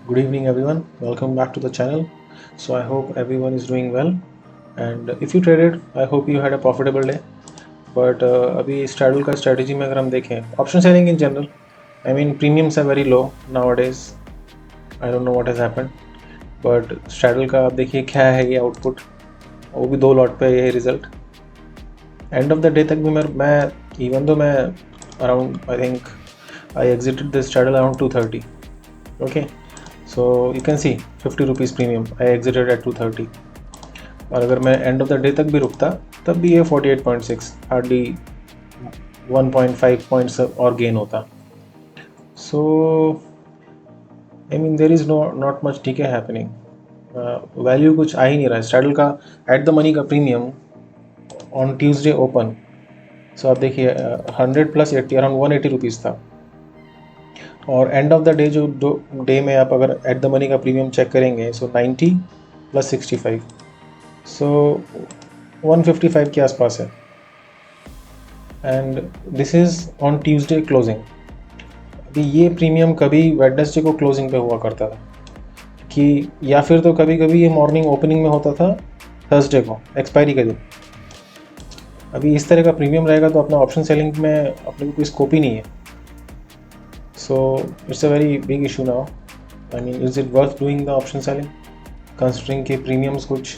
Good evening, everyone. Welcome back to the channel. So I hope everyone is doing well. And if you traded, I hope you had a profitable day. But अभी straddle का strategy में अगर हम देखें, option selling in general, I mean premiums are very low nowadays. I don't know what has happened. But straddle का आप देखिए क्या है ये output. वो भी 2 लॉट पे ये result. End of the day तक भी मैं even though मैं around I think I exited the straddle around 230. Okay. So you can see 50 rupees premium. I exited at 230. और अगर मैं एंड ऑफ द डे तक भी रुकता तब भी ये 48.6 हार्डली 1.5 पॉइंट्स और गेन होता. So I mean there is not much ठीक है हैपनिंग. वैल्यू कुछ आ ही नहीं रहा है. स्ट्रैडल का एट द मनी का प्रीमियम ऑन ट्यूसडे ओपन, सो आप देखिए 100 + 80 अराउंड 180 रुपीज़ था. और एंड ऑफ द डे जो डे में आप अगर एट द मनी का प्रीमियम चेक करेंगे सो 90 + 65, सो 155 के आसपास है. And this is on Tuesday closing. अभी ये प्रीमियम कभी वेडनेसडे को क्लोजिंग पे हुआ करता था कि या फिर तो कभी कभी ये मॉर्निंग ओपनिंग में होता था थर्सडे को एक्सपायरी के दिन. अभी इस तरह का प्रीमियम रहेगा तो अपना ऑप्शन सेलिंग में अपने को कोई स्कोप ही नहीं है. So it's a very big issue now. I mean is it worth doing the option selling considering के प्रीमियम्स कुछ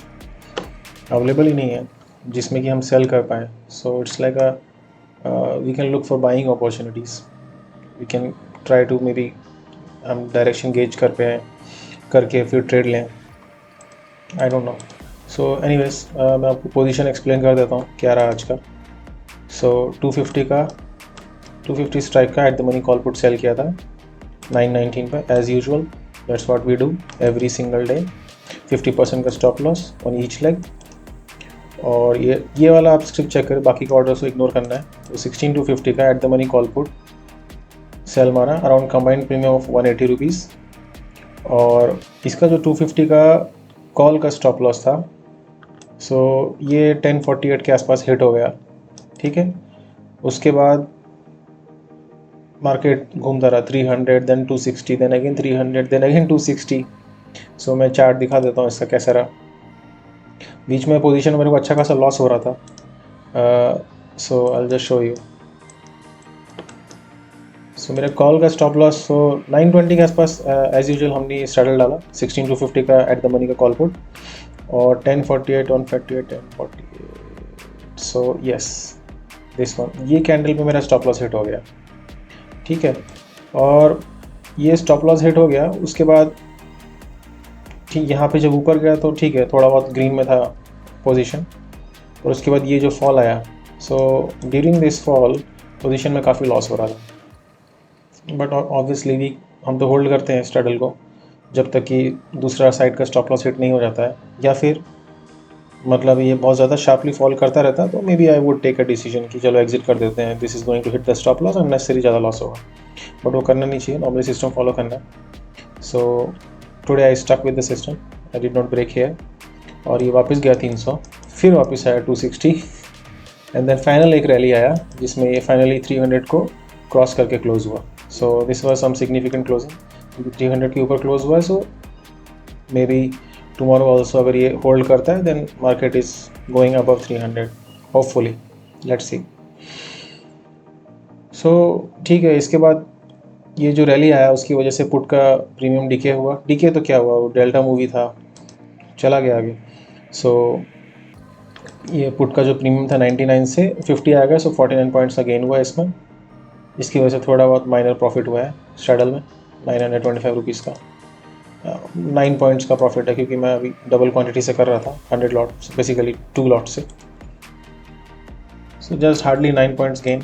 अवेलेबल ही नहीं है जिसमें कि हम सेल कर पाएँ. So it's like a we can look for buying opportunities. We can try to maybe हम डायरेक्शन गेज करके फिर ट्रेड लें. I don't know. So anyways मैं आपको पोजीशन एक्सप्लेन कर देता हूँ क्या रहा आज का. सो 250 स्ट्राइक का at the money call put sell किया था 919 पर as usual. That's what we do every single day. 50% का stop loss on each leg. और ये वाला आप स्क्रिप्ट चेक करें, बाकी का ऑर्डर्स को इग्नोर करना है. तो 16 का at the money call put sell मारा around combined premium of 180 rupees. और इसका जो 250 का कॉल का स्टॉप लॉस था सो ये 1048 के आसपास हिट हो गया. ठीक है. उसके बाद मार्केट घूमता रहा 300 then 260 then again 300 then again 260. So मैं चार्ट दिखा देता हूँ इसका कैसा रहा. बीच में पोजीशन मेरे को अच्छा खासा लॉस हो रहा था. So I will just show you. So मेरा कॉल का स्टॉप लॉस सो 920 के आसपास एज यूजुअल हमने स्ट्रैडल डाला 16 का एट द मनी का कॉल पुट और 1048 on 48 1048. So yes this one, ये कैंडल पे मेरा स्टॉप लॉस हिट हो गया. ठीक है. और ये स्टॉप लॉस हिट हो गया. उसके बाद ठीक यहाँ पे जब ऊपर गया तो ठीक है थोड़ा बहुत ग्रीन में था पोजीशन. और उसके बाद ये जो फॉल आया so during this fall position में काफ़ी लॉस हो रहा था. बट ऑब्वियसली भी हम तो होल्ड करते हैं स्ट्रैडल को जब तक कि दूसरा साइड का स्टॉप लॉस हिट नहीं हो जाता है, या फिर मतलब ये बहुत ज़्यादा शार्पली फॉल करता रहता है तो maybe I would take a decision कि चलो एग्जिट कर देते हैं. This is going to hit the stop loss, unnecessary ज़्यादा लॉस होगा. बट वो करना नहीं चाहिए, नॉर्मली सिस्टम फॉलो करना है. So today I stuck with the system. I did not break here. और ये वापस गया 300, फिर वापस आया 260 एंड देन फाइनल एक रैली आया जिसमें ये फाइनली 300 को क्रॉस करके क्लोज हुआ. So this was some significant closing. 300 के ऊपर क्लोज हुआ है. So maybe tomorrow also अगर ये होल्ड करता है then market is going above 300 hopefully. Let's see. So ठीक है. इसके बाद ये जो रैली आया उसकी वजह से पुट का प्रीमियम डिके हुआ. डिके तो क्या हुआ, वो डेल्टा मूवी था, चला गया आगे. सो ये पुट का जो प्रीमियम था 99 से 50 आ गया. सो 49 पॉइंट्स का गेन हुआ इसमें. इसकी वजह से थोड़ा बहुत माइनर प्रॉफिट हुआ है स्ट्रैडल में 925 रुपीज़ का. 9 पॉइंट्स का प्रॉफिट है क्योंकि मैं अभी डबल क्वांटिटी से कर रहा था 100 लॉट, बेसिकली 2 लॉट से. So just hardly 9 points gain.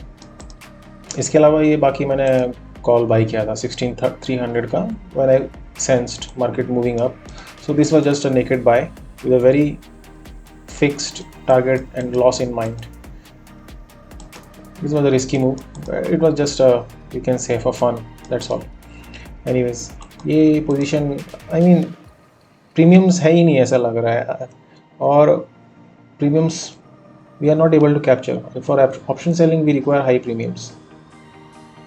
इसके अलावा ये बाकी मैंने कॉल बाई किया था 16300 का when I sensed market moving up. So this was just a naked buy with a very fixed target and loss in mind. This was a risky move. It was just you can say for fun. That's all. Anyways, ये position I mean premiums है ही नहीं ऐसा लग रहा है. और premiums we are not able to capture. For option selling we require high premiums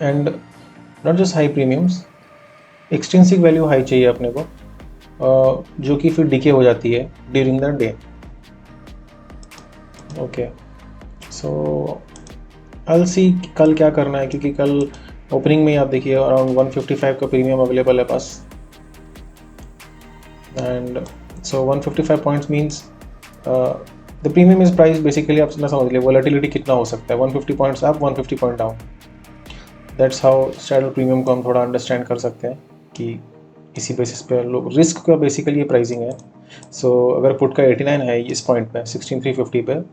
and not just high premiums. Extrinsic value high चाहिए अपने को, जो कि फिर डिके हो जाती है during the day. Okay, so आई सी कल क्या करना है, क्योंकि कल ओपनिंग में ही आप देखिए अराउंड 155 का प्रीमियम अवेलेबल है पास, and so 155 points means the premium is price basically, आप समझ लीजिए वोलेटिलिटी कितना हो सकता है, 150 points up 150 point down. That's how straddle premium को हम थोड़ा अंडरस्टैंड कर सकते हैं कि इसी बेसिस पे लोग रिस्क का बेसिकली ये प्राइसिंग है। सो अगर पुट का 89 है इस पॉइंट पे 16350 पे,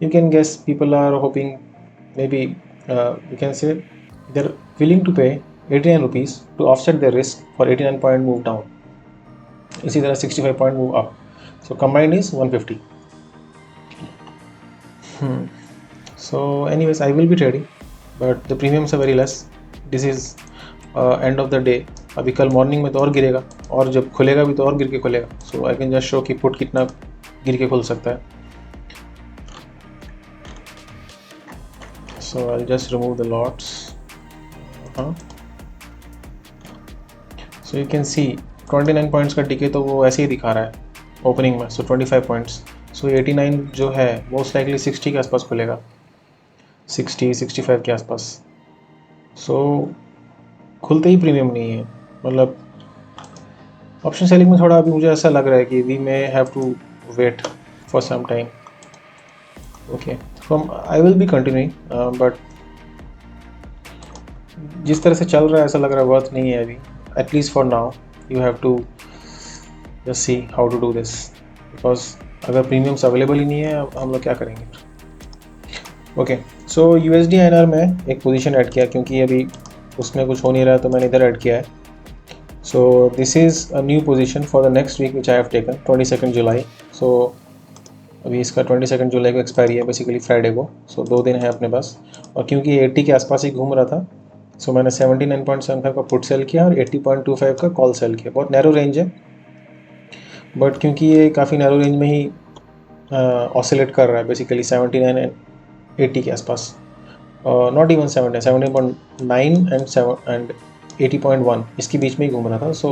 you can guess people are hoping maybe you can say they're willing to pay 89 rupees to offset their risk for 89 point move down, इसी तरह 65 point move up, so combined is 150. So anyways, I will be trading but the premiums are very less. This is end of the day. अभी कल morning में तो और गिरेगा, और जब खुलेगा भी तो और गिर के खुलेगा, सो आई कैन जस्ट शो कि पुट कितना गिर के खुल सकता है। So I'll just remove the lots. So you can see 29 points का डिके तो वो ऐसे ही दिखा रहा है ओपनिंग में, सो 25 पॉइंट्स, सो 89 जो है मोस्ट लाइकली 60 के आसपास खुलेगा, 60-65 के आसपास। सो खुलते ही प्रीमियम नहीं है, मतलब ऑप्शन सेलिंग में थोड़ा अभी मुझे ऐसा लग रहा है कि we may have to wait for some time. Okay, I will be continuing but जिस तरह से चल रहा है ऐसा लग रहा है वर्थ नहीं है अभी, at least for now. You have to just see how to do this, because अगर प्रीमियम्स अवेलेबल ही नहीं है हम लोग क्या करेंगे। ओके, सो यूएसडी आईएनआर में एक पोजीशन ऐड किया, क्योंकि अभी उसमें कुछ हो नहीं रहा है तो मैंने इधर ऐड किया है। So this is a new position for the next week which I have taken 22 July. सो अभी इसका 22 जुलाई को एक्सपायरी है, बेसिकली फ्राइडे को, सो 2 दिन है अपने पास, और क्योंकि 80 के आसपास ही घूम रहा था, सो मैंने 79.75 का पुट सेल किया और 80.25 का कॉल सेल किया। बहुत नैरो रेंज है, बट क्योंकि ये काफ़ी नैरो रेंज में ही ऑसिलेट कर रहा है, बेसिकली 79 एंड 80 के आसपास, नॉट इवन 17.9 एंड 80.1 इसके बीच में ही घूम रहा था। So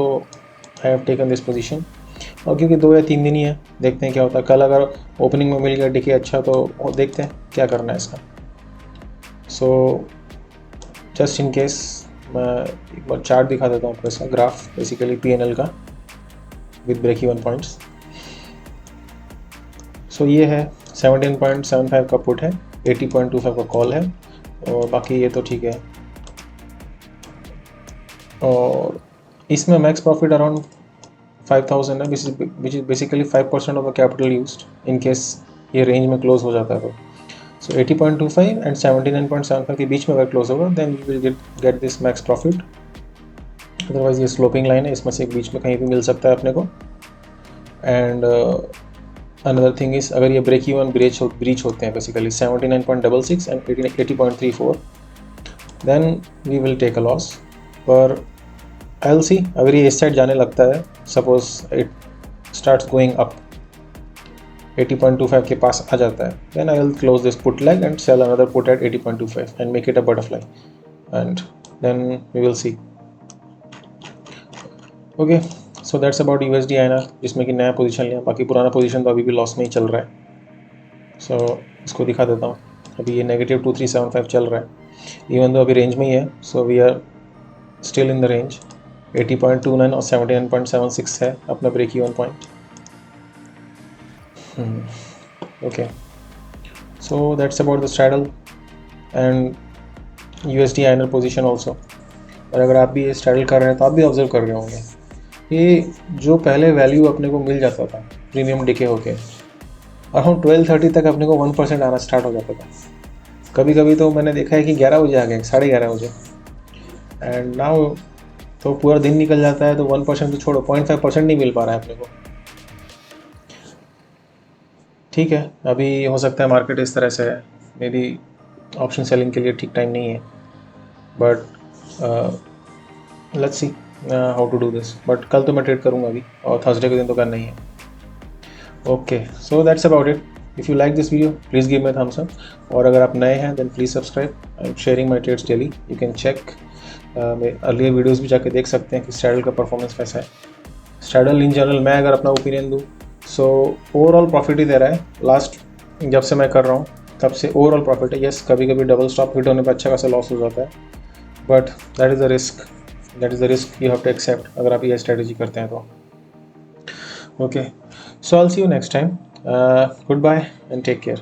I have taken this position, और क्योंकि 2 या 3 दिन ही है, देखते हैं क्या होता है। कल अगर ओपनिंग में मिल गया डिके अच्छा तो देखते हैं क्या करना है इसका। सो जस्ट इन केस मैं एक बार चार्ट दिखा देता हूँ आपको, इसका ग्राफ बेसिकली पीएनएल का विद ब्रेक इवन पॉइंट्स। सो ये है 17.75 का पुट है, 80.25 का कॉल है, और बाकी ये तो ठीक है। और इसमें मैक्स प्रॉफिट अराउंड 5000 है, which is basically 5% of the capital used in case ये रेंज में क्लोज हो जाता है तो। सो 80.25 एंड 79.75 के बीच में अगर क्लोज होगा then we will get this max profit. Otherwise ये स्लोपिंग लाइन है, इसमें से एक बीच में कहीं भी मिल सकता है अपने को। एंड अनदर थिंग इज, अगर ये ब्रेक इवन ब्रीच होते हैं basically 79.66 and 80.34 then we will take a loss. पर आई विल सी, अगर ये इस साइड जाने लगता है, suppose it starts going up 80.25 के पास आ जाता है, then I will close this put leg and sell another put at 80.25 and make it a butterfly, and then we will see. Okay, so that's about USD INR, जिसमें कि नया position लिया, बाकी पुराना पोजीशन तो अभी भी लॉस में ही चल रहा है। सो इसको दिखा देता हूँ, अभी ये -2375 चल रहा है, इवन दो अभी रेंज में ही है। So we are still in the range, 80.29 और 79.76 है अपना break even point. Okay, so that's about the straddle and USD INR position also. और अगर आप भी ये स्ट्रैडल कर रहे हैं तो आप भी ऑब्जर्व कर रहे होंगे, ये जो पहले वैल्यू अपने को मिल जाता था प्रीमियम डिके होके, और हम 12:30 तक अपने को 1% आना स्टार्ट हो जाता था। कभी कभी तो मैंने देखा है कि 11 बजे आ गए, 11:30 बजे, एंड नाउ तो पूरा दिन निकल जाता है तो 1% तो छोड़ो, 0.5% नहीं मिल पा रहा है अपने को। ठीक है, अभी हो सकता है मार्केट इस तरह से है, मे बी ऑप्शन सेलिंग के लिए ठीक टाइम नहीं है, but let's see how to do this. But कल तो मैं ट्रेड करूँगा अभी, और थर्सडे के दिन तो करना ही है। Okay, so that's about it. If you like this video please give me thumbs up, और अगर आप नए हैं then please subscribe. I am sharing my trades daily, you can check मेरे अर्लियर वीडियोज़ भी जाके देख सकते हैं कि स्ट्रैडल का परफॉर्मेंस कैसा है। स्ट्रैडल इन जनरल मैं अगर अपना ओपिनियन दूँ सो ओवरऑल प्रॉफिट ही दे रहा है। लास्ट जब से मैं कर रहा हूँ तब से ओवरऑल प्रॉफिट है। यस, कभी कभी डबल स्टॉप हिट होने पर अच्छा खासा लॉस हो जाता है, but that is the risk, you have to accept अगर आप ये स्ट्रेटेजी करते हैं तो। Okay, so I will see you next time. Goodbye and take care.